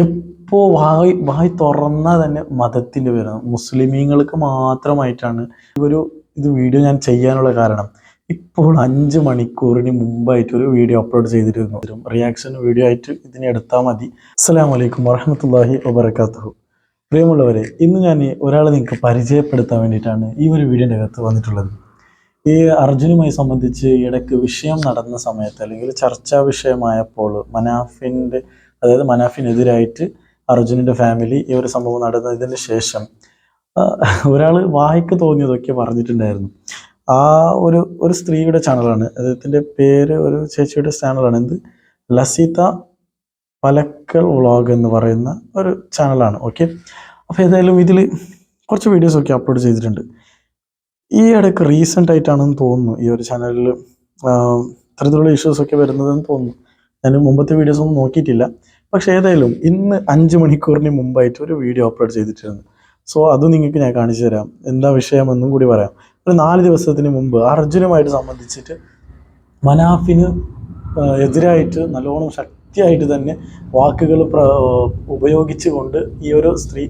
എപ്പോ വായി തുറന്നാൽ തന്നെ മതത്തിന്റെ പേരാണ്. മുസ്ലിമീങ്ങൾക്ക് മാത്രമായിട്ടാണ് ഇത് വീഡിയോ ഞാൻ ചെയ്യാനുള്ള കാരണം. ഇപ്പോൾ 5 മണിക്കൂറിന് മുമ്പായിട്ട് ഒരു വീഡിയോ അപ്ലോഡ് ചെയ്തിരുന്നു. റിയാക്ഷൻ വീഡിയോ ആയിട്ട് ഇതിനെ എടുത്താൽ മതി. അസ്സലാമു അലൈക്കും വറഹ്മത്തുള്ളാഹി വബറകാതുഹു. പ്രിയമുള്ളവരെ, ഇന്ന് ഞാൻ ഒരാളെ നിങ്ങൾക്ക് പരിചയപ്പെടുത്താൻ വേണ്ടിയിട്ടാണ് ഈ ഒരു വീഡിയോൻ്റെ അകത്ത് വന്നിട്ടുള്ളത്. ഈ അർജുനുമായി സംബന്ധിച്ച് ഇടയ്ക്ക് വിഷയം നടന്ന സമയത്ത്, അല്ലെങ്കിൽ ചർച്ചാ വിഷയമായപ്പോൾ മനാഫിനെതിരായിട്ട് അർജുനന്റെ ഫാമിലി ഈ ഒരു സംഭവം നടന്നതിന് ശേഷം ഒരാൾ വായിക്ക് തോന്നിയതൊക്കെ പറഞ്ഞിട്ടുണ്ടായിരുന്നു. ആ ഒരു സ്ത്രീയുടെ ചാനലാണ്, അദ്ദേഹത്തിന്റെ പേര്, ഒരു ചേച്ചിയുടെ ചാനലാണ്, ലസിത പലക്കൽ വ്ളോഗ് എന്ന് പറയുന്ന ഒരു ചാനലാണ്. ഓക്കെ, അപ്പോൾ ഏതായാലും ഇതിൽ കുറച്ച് വീഡിയോസ് ഒക്കെ അപ്ലോഡ് ചെയ്തിട്ടുണ്ട്. ഈ ഇടയ്ക്ക് റീസെൻ്റ് ആയിട്ടാണെന്ന് തോന്നുന്നു ഈ ഒരു ചാനലിൽ ഇത്തരത്തിലുള്ള ഇഷ്യൂസ് ഒക്കെ വരുന്നതെന്ന് തോന്നുന്നു. ഞാൻ മുമ്പത്തെ വീഡിയോസ് ഒന്നും നോക്കിയിട്ടില്ല. പക്ഷേ ഏതായാലും ഇന്ന് 5 മണിക്കൂറിന് മുമ്പായിട്ട് ഒരു വീഡിയോ അപ്ലോഡ് ചെയ്തിട്ടുണ്ട്. സോ അത് നിങ്ങൾക്ക് ഞാൻ കാണിച്ചു തരാം. എന്താ വിഷയമെന്നും കൂടി പറയാം. ഒരു 4 ദിവസത്തിന് മുമ്പ് അർജുനുമായിട്ട് സംബന്ധിച്ചിട്ട് മനാഫിന് എതിരായിട്ട് നല്ലോണം ശക്തിയായിട്ട് തന്നെ വാക്കുകൾ ഉപയോഗിച്ചുകൊണ്ട് ഈ ഒരു സ്ത്രീ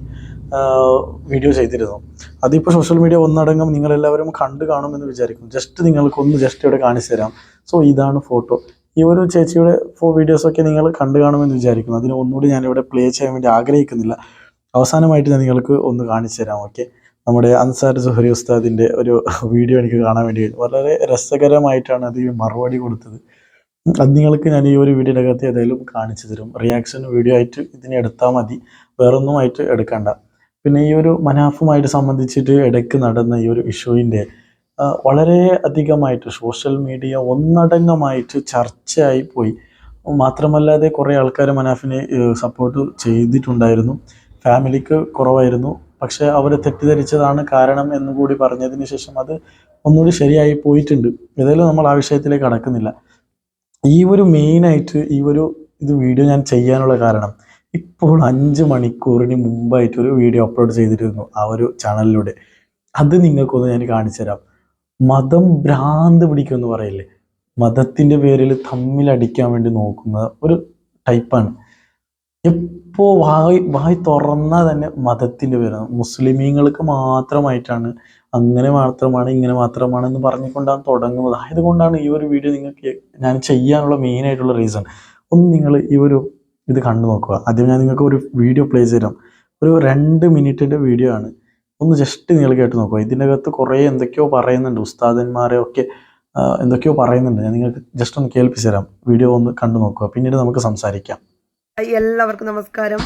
വീഡിയോ ചെയ്തിരുന്നു. അതിപ്പോൾ സോഷ്യൽ മീഡിയ ഒന്നടങ്കം നിങ്ങളെല്ലാവരും കണ്ടു കാണുമെന്ന് വിചാരിക്കും. നിങ്ങൾക്കൊന്ന് ഇവിടെ കാണിച്ചു തരാം. സോ ഇതാണ് ഫോട്ടോ. ഈ ഒരു ചേച്ചിയുടെ വീഡിയോസൊക്കെ നിങ്ങൾ കണ്ടു കാണുമെന്ന് വിചാരിക്കുന്നു. അതിന് ഒന്നുകൂടി ഞാനിവിടെ പ്ലേ ചെയ്യാൻ വേണ്ടി ആഗ്രഹിക്കുന്നില്ല. അവസാനമായിട്ട് ഞാൻ നിങ്ങൾക്ക് ഒന്ന് കാണിച്ചു തരാം. ഓക്കെ, നമ്മുടെ അൻസാർ സുഹരി ഉസ്താദിൻ്റെ ഒരു വീഡിയോ എനിക്ക് കാണാൻ വേണ്ടി വളരെ രസകരമായിട്ടാണ് അത് മറുപടി കൊടുത്തത്. അത് നിങ്ങൾക്ക് ഞാൻ ഈ ഒരു വീഡിയോയുടെ അകത്ത് ഏതായാലും കാണിച്ചു തരും. റിയാക്ഷൻ വീഡിയോ ആയിട്ട് ഇതിനെ എടുത്താൽ മതി, വേറൊന്നുമായിട്ട് എടുക്കണ്ട. പിന്നെ ഈ ഒരു മനാഫുമായിട്ട് സംബന്ധിച്ചിട്ട് ഇടയ്ക്ക് നടന്ന ഈ ഒരു ഇഷ്യൂവിൻ്റെ വളരെ അധികമായിട്ട് സോഷ്യൽ മീഡിയ ഒന്നടങ്കമായിട്ട് ചർച്ചയായി പോയി. മാത്രമല്ലാതെ കുറേ ആൾക്കാർ മനാഫിനെ സപ്പോർട്ട് ചെയ്തിട്ടുണ്ടായിരുന്നു. ഫാമിലിക്ക് കുറവായിരുന്നു, പക്ഷേ അവർ തെറ്റിദ്ധരിച്ചതാണ് കാരണം എന്നുകൂടി പറഞ്ഞതിന് ശേഷം അത് ഒന്നുകൂടി ശരിയായി പോയിട്ടുണ്ട്. ഏതായാലും നമ്മൾ ആ വിഷയത്തിലേക്ക് കടക്കുന്നില്ല. ഈ ഒരു മെയിനായിട്ട് ഇത് വീഡിയോ ഞാൻ ചെയ്യാനുള്ള കാരണം, ഇപ്പോൾ 5 മണിക്കൂറിന് മുമ്പായിട്ട് ഒരു വീഡിയോ അപ്ലോഡ് ചെയ്തിരുന്നു ആ ഒരു ചാനലിലൂടെ. അത് നിങ്ങൾക്കൊന്ന് ഞാൻ കാണിച്ചു തരാം. മതം ഭ്രാന്ത് പിടിക്കുമെന്ന് പറയില്ലേ, മതത്തിന്റെ പേരിൽ തമ്മിലടിക്കാൻ വേണ്ടി നോക്കുന്ന ഒരു ടൈപ്പാണ്. എപ്പോ വായി തുറന്നാൽ തന്നെ മതത്തിന്റെ പേരാണ്. മുസ്ലിമീങ്ങൾക്ക് മാത്രമായിട്ടാണ്, അങ്ങനെ മാത്രമാണ്, ഇങ്ങനെ മാത്രമാണെന്ന് പറഞ്ഞുകൊണ്ടാണ് തുടങ്ങുന്നത്. ആയതുകൊണ്ടാണ് ഈ ഒരു വീഡിയോ നിങ്ങൾക്ക് ഞാൻ ചെയ്യാനുള്ള മെയിനായിട്ടുള്ള റീസൺ. ഒന്ന് നിങ്ങൾ ഇത് കണ്ടു നോക്കുക. ആദ്യം ഞാൻ നിങ്ങൾക്ക് ഒരു വീഡിയോ പ്ലേ ചെയ്തു തരാം. ഒരു 2 മിനിറ്റിൻ്റെ വീഡിയോ ആണ്. ഒന്ന് ജസ്റ്റ് നിങ്ങൾ കേട്ട് നോക്കുക. ഇതിൻ്റെ അകത്ത് കുറേ എന്തൊക്കെയോ പറയുന്നുണ്ട്, ഉസ്താദന്മാരെ ഒക്കെ എന്തൊക്കെയോ പറയുന്നുണ്ട്. ഞാൻ നിങ്ങൾക്ക് ജസ്റ്റ് ഒന്ന് കേൾപ്പിച്ചു തരാം. വീഡിയോ ഒന്ന് കണ്ടു നോക്കുക, പിന്നീട് നമുക്ക് സംസാരിക്കാം. എല്ലാവർക്കും നമസ്കാരം.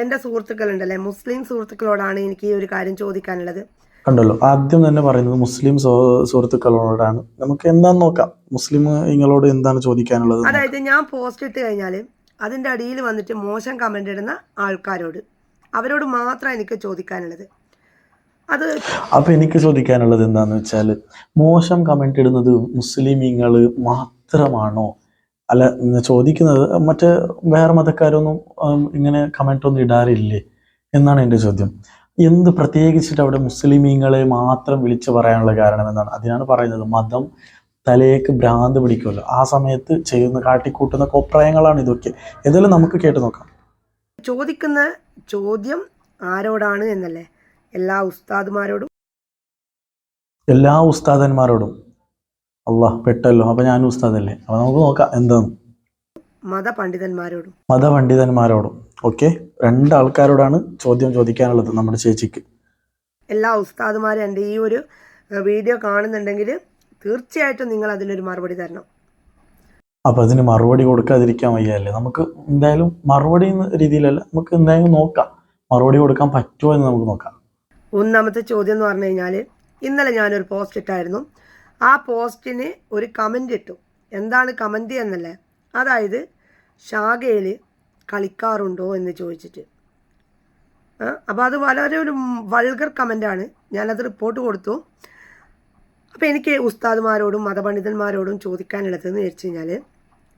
എൻ്റെ സുഹൃത്തുക്കളുണ്ടല്ലേ, മുസ്ലിം സുഹൃത്തുക്കളോടാണ് എനിക്ക് ഈ ഒരു കാര്യം ചോദിക്കാനുള്ളത്. കണ്ടല്ലോ, ആദ്യം തന്നെ പറയുന്നത് മുസ്ലിം സുഹൃത്തുക്കളോടാണ്. നമുക്ക് എന്താന്ന് നോക്കാം. മുസ്ലിങ്ങളോട് എന്താണ് ചോദിക്കാനുള്ളത്? അതായത് ഞാൻ പോസ്റ്റ് ഇട്ട് കഴിഞ്ഞാൽ അതിൻ്റെ അടിയിൽ വന്നിട്ട് മോശം കമൻ്റ് ഇടുന്ന ആൾക്കാരോട്, അവരോട് മാത്രം എനിക്ക് ചോദിക്കാനുള്ളത്. അപ്പൊ എനിക്ക് ചോദിക്കാനുള്ളത് എന്താന്ന് വെച്ചാൽ, മോശം കമന്റ് ഇടുന്നത് മുസ്ലിമീങ്ങൾ മാത്രമാണോ? അല്ല, ചോദിക്കുന്നത് മറ്റേ വേറെ മതക്കാരൊന്നും ഇങ്ങനെ കമന്റ് ഒന്നും ഇടാറില്ലേ എന്നാണ് എൻ്റെ ചോദ്യം. എന്ത് പ്രത്യേകിച്ചിട്ട് അവിടെ മുസ്ലിമീങ്ങളെ മാത്രം വിളിച്ചു പറയാനുള്ള കാരണം എന്നാണ്. അതിനാണ് പറയുന്നത്, മതം തലയേക്ക് ഭ്രാന്ത് പിടിക്കുമല്ലോ, ആ സമയത്ത് ചെയ്യുന്ന കാട്ടിക്കൂട്ടുന്ന കോപ്രായങ്ങളാണ് ഇതൊക്കെ. ഏതായാലും നമുക്ക് കേട്ടു നോക്കാം. ചോദിക്കുന്ന ചോദ്യം ആരോടാണ് എന്നല്ലേ? എല്ലാ ഉസ്താദന്മാരോടും. അള്ളാഹ് പെട്ടല്ലോ, അപ്പൊ ഞാൻ ഉസ്താദല്ലേ, അപ്പൊ നമുക്ക് നോക്കാം എന്താന്ന്. മതപണ്ഡിതന്മാരോടും. ഓക്കെ, 2 ആൾക്കാരോടാണ് ചോദ്യം ചോദിക്കാനുള്ളത് നമ്മുടെ ചേച്ചിക്ക്. എല്ലാ ഉസ്താദുമാരും എൻ്റെ ഈ ഒരു വീഡിയോ കാണുന്നുണ്ടെങ്കിൽ തീർച്ചയായിട്ടും നിങ്ങൾ അതിനൊരു മറുപടി തരണം. അപ്പൊ അതിന് മറുപടി കൊടുക്കാതിരിക്കാൻ വയ്യല്ലേ? നമുക്ക് എന്തായാലും മറുപടി എന്ന രീതിയിലല്ല, നമുക്ക് എന്തായാലും നോക്കാം മറുപടി കൊടുക്കാൻ പറ്റുമോ എന്ന് നമുക്ക് നോക്കാം. ഒന്നാമത്തെ ചോദ്യം എന്ന് പറഞ്ഞു കഴിഞ്ഞാൽ, ഇന്നലെ ഞാനൊരു പോസ്റ്റ് ഇട്ടായിരുന്നു. ആ പോസ്റ്റിന് ഒരു കമൻ്റ് ഇട്ടു. എന്താണ് കമൻ്റ് എന്നല്ലേ? അതായത് ശാഖയിൽ കളിക്കാറുണ്ടോ എന്ന് ചോദിച്ചിട്ട്. അപ്പോൾ അത് വളരെ ഒരു വൾഗർ കമൻ്റാണ്. ഞാനത് റിപ്പോർട്ട് കൊടുത്തു. അപ്പോൾ എനിക്ക് ഉസ്താദുമാരോടും മതപണ്ഡിതന്മാരോടും ചോദിക്കാനുള്ളതെന്ന് വെച്ച് കഴിഞ്ഞാൽ,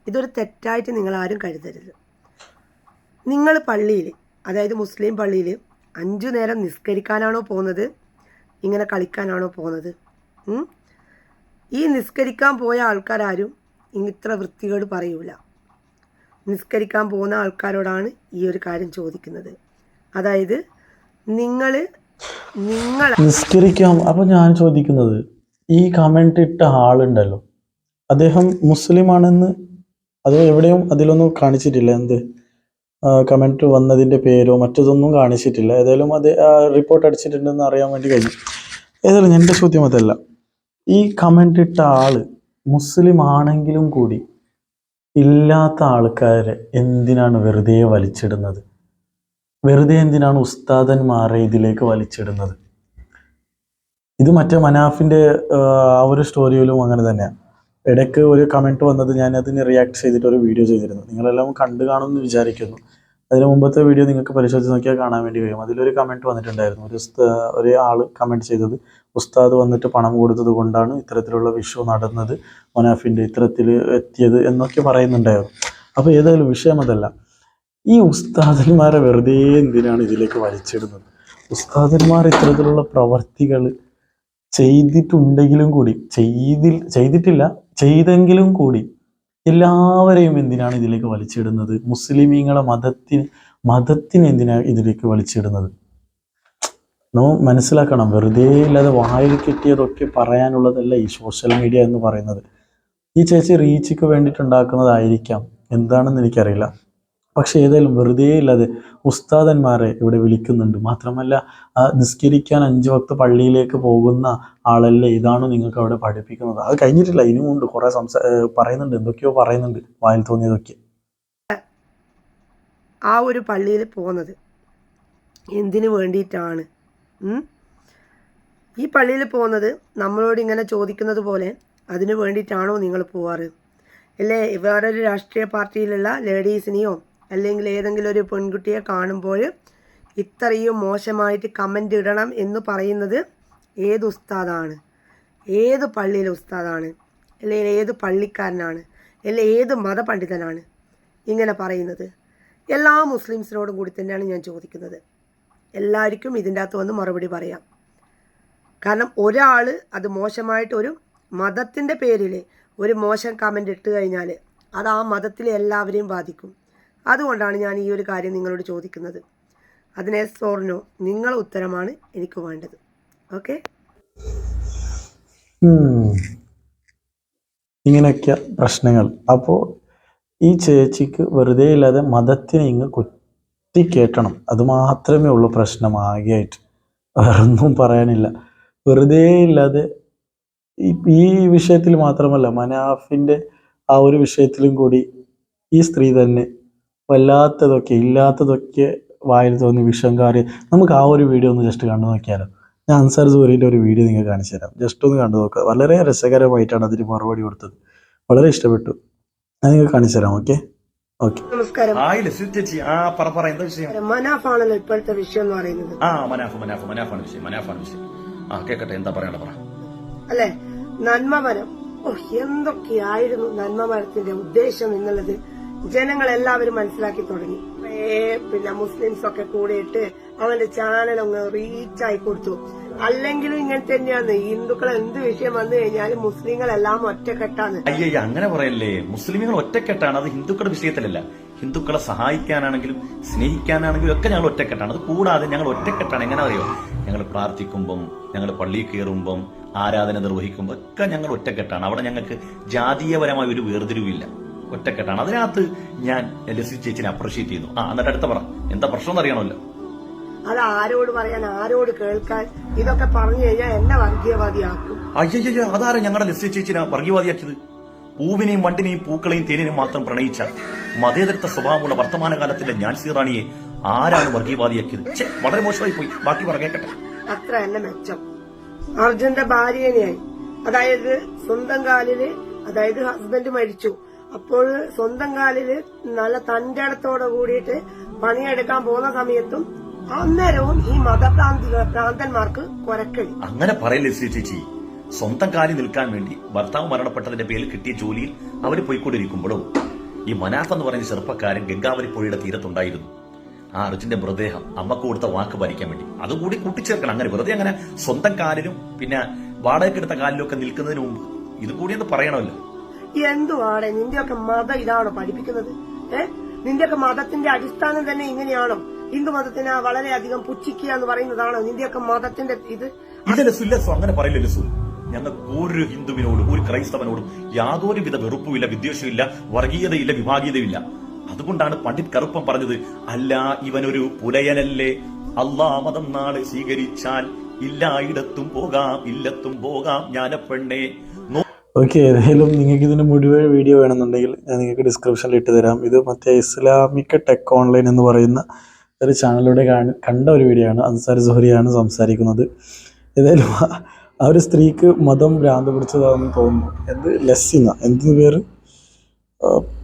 ഇതൊരു തെറ്റായിട്ട് നിങ്ങളാരും കരുതരുത്. നിങ്ങൾ പള്ളിയിൽ, അതായത് മുസ്ലിം പള്ളിയിൽ 5 നേരം നിസ്കരിക്കാനാണോ പോകുന്നത്, ഇങ്ങനെ കളിക്കാനാണോ പോകുന്നത്? ഈ നിസ്കരിക്കാൻ പോയ ആൾക്കാരും ഇത്ര വൃത്തികേട് പറയൂല. നിസ്കരിക്കാൻ പോകുന്ന ആൾക്കാരോടാണ് ഈ ഒരു കാര്യം ചോദിക്കുന്നത്. അതായത് നിങ്ങൾ നിസ്കരിക്കാം. അപ്പൊ ഞാൻ ചോദിക്കുന്നത്, ഈ കമന്റ് ഇട്ട ആളുണ്ടല്ലോ, അദ്ദേഹം മുസ്ലിം ആണെന്ന് അത് എവിടെയും അതിലൊന്നും കാണിച്ചിട്ടില്ല. എന്ത് കമന്റ് വന്നതിന്റെ പേരോ മറ്റതൊന്നും കാണിച്ചിട്ടില്ല. ഏതായാലും അത് റിപ്പോർട്ട് അടിച്ചിട്ടുണ്ടെന്ന് അറിയാൻ വേണ്ടി കഴിഞ്ഞു. ഏതായാലും എൻ്റെ ചോദ്യം അതല്ല. ഈ കമന്റ് ഇട്ട ആള് മുസ്ലിം ആണെങ്കിലും കൂടി ഇല്ലാത്ത ആൾക്കാരെ എന്തിനാണ് വെറുതെ വലിച്ചിടുന്നത്? വെറുതെ എന്തിനാണ് ഉസ്താദന്മാരെ ഇതിലേക്ക് വലിച്ചിടുന്നത്? ഇത് മറ്റേ മനാഫിന്റെ ആ ഒരു സ്റ്റോറിയിലും അങ്ങനെ തന്നെയാണ്. ഇടയ്ക്ക് ഒരു കമന്റ് വന്നത് ഞാൻ അതിന് റിയാക്ട് ചെയ്തിട്ട് ഒരു വീഡിയോ ചെയ്തിരുന്നു. നിങ്ങളെല്ലാം കണ്ടു കാണുമെന്ന് വിചാരിക്കുന്നു. അതിന് മുമ്പത്തെ വീഡിയോ നിങ്ങൾക്ക് പരിശോധിച്ച് നോക്കിയാൽ കാണാൻ വേണ്ടി കഴിയും. അതിലൊരു കമന്റ് വന്നിട്ടുണ്ടായിരുന്നു. ഒരു ആൾ കമന്റ് ചെയ്തത്, ഉസ്താദ് വന്നിട്ട് പണം കൊടുത്തത് കൊണ്ടാണ് ഇത്തരത്തിലുള്ള വിഷു നടന്നത്, മനാഫിന്റെ ഇത്തരത്തിൽ എത്തിയത് എന്നൊക്കെ പറയുന്നുണ്ടായിരുന്നു. അപ്പോൾ ഏതായാലും വിഷയം അതല്ല. ഈ ഉസ്താദന്മാരെ വെറുതെ എന്തിനാണ് ഇതിലേക്ക് വലിച്ചിടുന്നത്? ഉസ്താദന്മാർ ഇത്തരത്തിലുള്ള പ്രവർത്തികൾ ചെയ്തിട്ടുണ്ടെങ്കിലും കൂടി, ചെയ്തിട്ടില്ല, ചെയ്തെങ്കിലും കൂടി എല്ലാവരെയും എന്തിനാണ് ഇതിലേക്ക് വലിച്ചിടുന്നത്? മുസ്ലിമീങ്ങളെ മതത്തിന് എന്തിനാണ് ഇതിലേക്ക് വലിച്ചിടുന്നത്? നമ്മൾ മനസ്സിലാക്കണം. വെറുതെ ഇല്ലാതെ വായിൽ കിട്ടിയതൊക്കെ പറയാനുള്ളതല്ല ഈ സോഷ്യൽ മീഡിയ എന്ന് പറയുന്നത്. ഈ ചേച്ചി റീച്ചിക്ക് വേണ്ടിയിട്ടുണ്ടാക്കുന്നതായിരിക്കാം, എന്താണെന്ന് എനിക്കറിയില്ല. പക്ഷെ ഏതായാലും വെറുതെ ഇല്ലാതെ ഉസ്താദന്മാരെ ഇവിടെ വിളിക്കുന്നുണ്ട്. മാത്രമല്ല, നിസ്കരിക്കാൻ 5 വക്ത് പള്ളിയിലേക്ക് പോകുന്ന ആളല്ലേ, ഇതാണ് നിങ്ങൾക്ക് അവിടെ പഠിപ്പിക്കുന്നത്? അത് കഴിഞ്ഞിട്ടില്ല, ഇനിയുമുണ്ട് കുറെ പറയുന്നുണ്ട്, എന്തൊക്കെയോ പറയുന്നുണ്ട്, വായിൽ തോന്നിയതൊക്കെ. ആ ഒരു പള്ളിയിൽ പോകുന്നത് എന്തിനു വേണ്ടിയിട്ടാണ്? ഈ പള്ളിയിൽ പോകുന്നത് നമ്മളോട് ഇങ്ങനെ ചോദിക്കുന്നത് പോലെ അതിനു വേണ്ടിയിട്ടാണോ നിങ്ങൾ പോവാറ്? അല്ലേ വേറൊരു രാഷ്ട്രീയ പാർട്ടിയിലുള്ള ലേഡീസിനെയോ അല്ലെങ്കിൽ ഏതെങ്കിലും ഒരു പെൺകുട്ടിയെ കാണുമ്പോൾ ഇത്രയും മോശമായിട്ട് കമൻ്റ് ഇടണം എന്ന് പറയുന്നത് ഏത് ഉസ്താദാണ്? ഏത് പള്ളിയിലെ ഉസ്താദാണ്? അല്ലെങ്കിൽ ഏത് പള്ളിക്കാരനാണ്? അല്ലെങ്കിൽ ഏത് മതപണ്ഡിതനാണ് ഇങ്ങനെ പറയുന്നത്? എല്ലാ മുസ്ലിംസിനോടും കൂടി തന്നെയാണ് ഞാൻ ചോദിക്കുന്നത്. എല്ലാവർക്കും ഇതിൻ്റെ അകത്ത് വന്ന് മറുപടി പറയാം. കാരണം ഒരാൾ അത് മോശമായിട്ട് ഒരു മതത്തിൻ്റെ പേരിൽ ഒരു മോശം കമൻ്റ് ഇട്ട് കഴിഞ്ഞാൽ അത് ആ മതത്തിലെ എല്ലാവരെയും ബാധിക്കും. അതുകൊണ്ടാണ് ഞാൻ ഈ ഒരു കാര്യം നിങ്ങളോട് ചോദിക്കുന്നത്. അതിനെ സോറിനോ നിങ്ങളെ ഉത്തരമാണ് എനിക്ക് വേണ്ടത്. ഓക്കെ, ഇങ്ങനെയൊക്കെ പ്രശ്നങ്ങൾ. അപ്പോൾ ഈ ചേച്ചിക്ക് വെറുതെ ഇല്ലാതെ മതത്തിനെ ഇങ്ങ് കുത്തിക്കേറ്റണം. അത് മാത്രമേ ഉള്ളൂ പ്രശ്നം ആകെയായിട്ട്, വേറൊന്നും പറയാനില്ല. വെറുതെ ഇല്ലാതെ ഈ വിഷയത്തിൽ മാത്രമല്ല, മനാഫിന്റെ ആ ഒരു വിഷയത്തിലും കൂടി ഈ സ്ത്രീ തന്നെ വല്ലാത്തതൊക്കെ ഇല്ലാത്തതൊക്കെ വായിൽ തോന്നി വിഷം കാറി. നമുക്ക് ആ ഒരു വീഡിയോ ഒന്ന് ജസ്റ്റ് കണ്ടു നോക്കിയാലോ? ഞാൻ അൻസാർ സൂരിൻ്റെ ഒരു വീഡിയോ നിങ്ങൾക്ക് കാണിച്ചു തരാം. ജസ്റ്റ് ഒന്ന് കണ്ടു നോക്കുക. വളരെ രസകരമായിട്ടാണ് അതിന് മറുപടി കൊടുത്തത്. വളരെ ഇഷ്ടപ്പെട്ടു. ഞാൻ നിങ്ങൾക്ക് കാണിച്ചു തരാം. Okay okay. നമസ്കാരം. വിഷയം? മനാഫാണല്ലോ ഇപ്പോഴത്തെ വിഷയം എന്ന് പറയുന്നത്. മനാഫാണ് വിഷയം. കേക്കട്ടെ, എന്താ പറയണ്ട പറ. അല്ലെ, നന്മമരം. എന്തൊക്കെയായിരുന്നു നന്മമരത്തിന്റെ ഉദ്ദേശം എന്നുള്ളത് ജനങ്ങളെല്ലാവരും മനസ്സിലാക്കി തുടങ്ങി. പിന്നെ മുസ്ലിംസ് ഒക്കെ കൂടിയിട്ട് അവന്റെ ചാനൽ ഒന്ന് റീച്ചായി കൊടുത്തു. അല്ലെങ്കിലും ഇങ്ങനെ തന്നെയാണ്. ഹിന്ദുക്കൾ എന്ത് വിഷയം വന്നു കഴിഞ്ഞാലും മുസ്ലിങ്ങളെല്ലാം ഒറ്റക്കെട്ടാണ്. അയ്യ, അങ്ങനെ പറയല്ലേ. മുസ്ലിമുകൾ ഒറ്റക്കെട്ടാണ്. അത് ഹിന്ദുക്കളുടെ വിഷയത്തിലല്ല. ഹിന്ദുക്കളെ സഹായിക്കാനാണെങ്കിലും സ്നേഹിക്കാനാണെങ്കിലും ഒക്കെ ഞങ്ങൾ ഒറ്റക്കെട്ടാണ്. അത് കൂടാതെ ഞങ്ങൾ ഒറ്റക്കെട്ടാണ്. എങ്ങനെ അറിയോ? ഞങ്ങൾ പ്രാർത്ഥിക്കുമ്പം, ഞങ്ങൾ പള്ളിയിൽ കയറുമ്പം, ആരാധന നിർവഹിക്കുമ്പോൾ ഒക്കെ ഞങ്ങൾ ഒറ്റക്കെട്ടാണ്. അവിടെ ഞങ്ങൾക്ക് ജാതീയപരമായ ഒരു വേർതിരിവില്ല. ഒറ്റക്കെട്ടാണ്. അതിനകത്ത് ഞാൻ ലസി ചേച്ചിനെ അപ്രീഷിയേറ്റ് ചെയ്യുന്നു. എന്നിട്ട് അടുത്ത പറ, എന്താ പ്രശ്നം എന്ന് അറിയണമല്ലോ. അത് ആരോട് പറയാൻ, ആരോട് കേൾക്കാൻ? ഇതൊക്കെ പറഞ്ഞു കഴിഞ്ഞാൽ എന്നെ വർഗീയവാദിയാക്കും. അയ്യോ, അതാരാ ഞങ്ങളുടെ ലസി ചേച്ചിനെ വർഗീയവാദിയാക്കിയത്? പൂവിനെയും വണ്ടിനെയും പൂക്കളെയും തേനിനെയും മാത്രം പ്രണയിച്ച മതേതരത്വ സ്വഭാവമുള്ള വർത്തമാനകാലത്തിലെ ജ്ഞാൻസി റാണിയെ ആരാണ് വർഗീയവാദിയാക്കിയത്? വളരെ മോശമായി പോയി. ബാക്കി പറയട്ടെ. അത്ര തന്നെ മെച്ചം അർജുന്റെ ഭാര്യനെയായി. അതായത് സ്വന്തം കാലില്, അതായത് ഹസ്ബൻഡ് മരിച്ചു, അപ്പോൾ സ്വന്തം കാലില് നല്ല തന്റെ ഇടത്തോടെ കൂടിയിട്ട് പണിയെടുക്കാൻ പോകുന്ന സമയത്തും അന്നേരവും ഈ മതഭ്രാന്തന്മാർക്ക് കൊരക്കടി. അങ്ങനെ പറയല്ലേ ചേച്ചി. സ്വന്തം കാലിൽ നിൽക്കാൻ വേണ്ടി ഭർത്താവ് മരണപ്പെട്ടതിന്റെ പേരിൽ കിട്ടിയ ജോലിയിൽ അവർ പോയിക്കൊണ്ടിരിക്കുമ്പോഴും ഈ മനാഫ് എന്ന് പറയുന്ന ചെറുപ്പക്കാരൻ ഗംഗാവലി പുഴയുടെ തീരത്തുണ്ടായിരുന്നു. ആ അർജുന്റെ മൃതദേഹം അമ്മക്ക് കൊടുത്ത വാക്ക് പാലിക്കാൻ വേണ്ടി അതുകൂടി കൂട്ടിച്ചേർക്കണം. അങ്ങനെ വെറുതെ അങ്ങനെ സ്വന്തം കാലിലും പിന്നെ വാടകയ്ക്കെടുത്ത കാലിലും ഒക്കെ നിൽക്കുന്നതിന് മുമ്പ് ഇത് കൂടി ഒന്ന് പറയണമല്ലോ. എന്തുവാടെ നിന്റെയൊക്കെ മതം ഇതാണോ പഠിപ്പിക്കുന്നത്? നിന്റെയൊക്കെ മതത്തിന്റെ അടിസ്ഥാനം തന്നെ ഇങ്ങനെയാണോ? ഹിന്ദു മതത്തിനെ വളരെയധികം പുച്ഛിക്കുക എന്ന് പറയുന്നതാണോ നിന്റെയൊക്കെ മതത്തിന്റെ ഇത്? ഇല്ല ലസു, അങ്ങനെ പറയില്ല ലസു. ഞങ്ങൾക്ക് ഒരു ഹിന്ദുവിനോടും ഒരു ക്രൈസ്തവനോടും യാതൊരു വിധ വെറുപ്പുമില്ല, വിദ്വേഷമില്ല, വർഗീയതയില്ല, വിഭാഗീയതയില്ല. അതുകൊണ്ടാണ് പണ്ഡിറ്റ് കറുപ്പം പറഞ്ഞത്, അല്ല ഇവനൊരു പുലയനല്ലേ, അള്ളാ മതം നാളെ സ്വീകരിച്ചാൽ ഇല്ലായിടത്തും പോകാം ഇല്ലത്തും പോകാം ജ്ഞാനപ്പെണ്ണേ. ഓക്കെ, ഏതായാലും നിങ്ങൾക്ക് ഇതിന് മുഴുവൻ വീഡിയോ വേണമെന്നുണ്ടെങ്കിൽ ഞാൻ നിങ്ങൾക്ക് ഡിസ്ക്രിപ്ഷനിൽ ഇട്ട് തരാം. ഇത് മറ്റേ ഇസ്ലാമിക് ടെക് ഓൺലൈൻ എന്ന് പറയുന്ന ഒരു ചാനലിലൂടെ കണ്ട ഒരു വീഡിയോ ആണ്. അൻസാർ സുഹരിയാണ് സംസാരിക്കുന്നത്. ഏതായാലും ആ ഒരു സ്ത്രീക്ക് മതം ഭ്രാന്ത് പിടിച്ചതാണെന്ന് തോന്നുന്നു. എന്ത് ലസ്സിന എന്ത്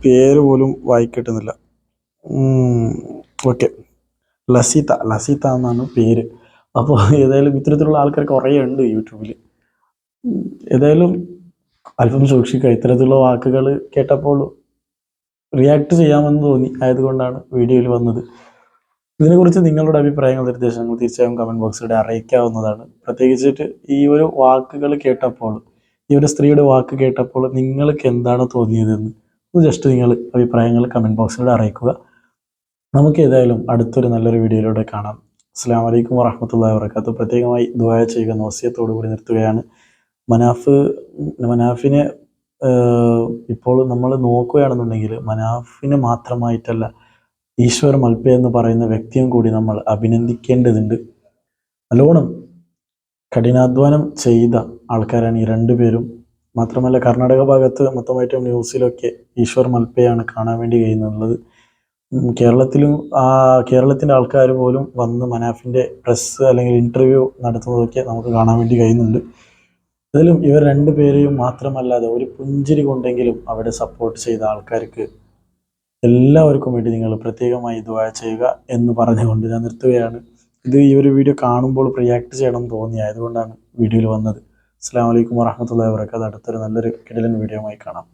പേര് പോലും വായിക്കിട്ടുന്നില്ല. ഓക്കെ, ലസീത്ത എന്നാണ് പേര്. അപ്പോൾ ഏതായാലും ഇത്തരത്തിലുള്ള ആൾക്കാർ കുറേ ഉണ്ട് യൂട്യൂബിൽ. ഏതായാലും അല്പം സൂക്ഷിക്കുക. ഇത്തരത്തിലുള്ള വാക്കുകൾ കേട്ടപ്പോൾ റിയാക്ട് ചെയ്യാമെന്ന് തോന്നി, ആയതുകൊണ്ടാണ് വീഡിയോയിൽ വന്നത്. ഇതിനെക്കുറിച്ച് നിങ്ങളുടെ അഭിപ്രായങ്ങൾ, നിർദ്ദേശങ്ങൾ തീർച്ചയായും കമൻറ്റ് ബോക്സിലൂടെ അറിയിക്കാവുന്നതാണ്. പ്രത്യേകിച്ചിട്ട് ഈ ഒരു വാക്കുകൾ കേട്ടപ്പോൾ, ഈ ഒരു സ്ത്രീയുടെ വാക്ക് കേട്ടപ്പോൾ നിങ്ങൾക്ക് എന്താണ് തോന്നിയതെന്ന് ജസ്റ്റ് നിങ്ങൾ അഭിപ്രായങ്ങൾ കമൻറ്റ് ബോക്സിലൂടെ അറിയിക്കുക. നമുക്ക് ഏതായാലും അടുത്തൊരു നല്ലൊരു വീഡിയോയിലൂടെ കാണാം. അസ്സലാമു അലൈക്കും വറഹ്മത്തുള്ളാഹി വബറകാതുഹു. പ്രത്യേകമായി ദുആ ചെയ്യുക വസിയത്തോടു കൂടി നിർത്തുകയാണ്. മനാഫിനെ ഇപ്പോൾ നമ്മൾ നോക്കുകയാണെന്നുണ്ടെങ്കിൽ മനാഫിന് മാത്രമായിട്ടല്ല, ഈശ്വർ മൽപ്പെ എന്ന് പറയുന്ന വ്യക്തിയും കൂടി നമ്മൾ അഭിനന്ദിക്കേണ്ടതുണ്ട്. നല്ലോണം കഠിനാധ്വാനം ചെയ്ത ആൾക്കാരാണ് ഈ രണ്ടുപേരും. മാത്രമല്ല കർണാടക ഭാഗത്ത് മൊത്തമായിട്ടും ന്യൂസിലൊക്കെ ഈശ്വർ മൽപ്പയാണ് കാണാൻ വേണ്ടി കഴിയുന്നുള്ളത്. കേരളത്തിൻ്റെ ആൾക്കാർ പോലും വന്ന് മനാഫിൻ്റെ പ്രസ് അല്ലെങ്കിൽ ഇൻ്റർവ്യൂ നടത്തുന്നതൊക്കെ നമുക്ക് കാണാൻ വേണ്ടി കഴിയുന്നുണ്ട്. അതിലും ഇവർ രണ്ടുപേരെയും മാത്രമല്ലാതെ ഒരു പുഞ്ചിരി കൊണ്ടെങ്കിലും അവിടെ സപ്പോർട്ട് ചെയ്ത ആൾക്കാർക്ക് എല്ലാവർക്കും വേണ്ടി നിങ്ങൾ പ്രത്യേകമായി ദുആ ചെയ്യുക എന്ന് പറഞ്ഞുകൊണ്ട് ഞാൻ നിർത്തുകയാണ്. ഇത് ഈ ഒരു വീഡിയോ കാണുമ്പോൾ റിയാക്ട് ചെയ്യണം തോന്നി, ആയതുകൊണ്ടാണ് വീഡിയോയിൽ വന്നത്. അസ്സലാമു അലൈക്കും വറഹ്മത്തുള്ളാഹി വബറകാതുഹു. അടുത്തൊരു നല്ലൊരു കിടിലൻ വീഡിയോയുമായി കാണാം.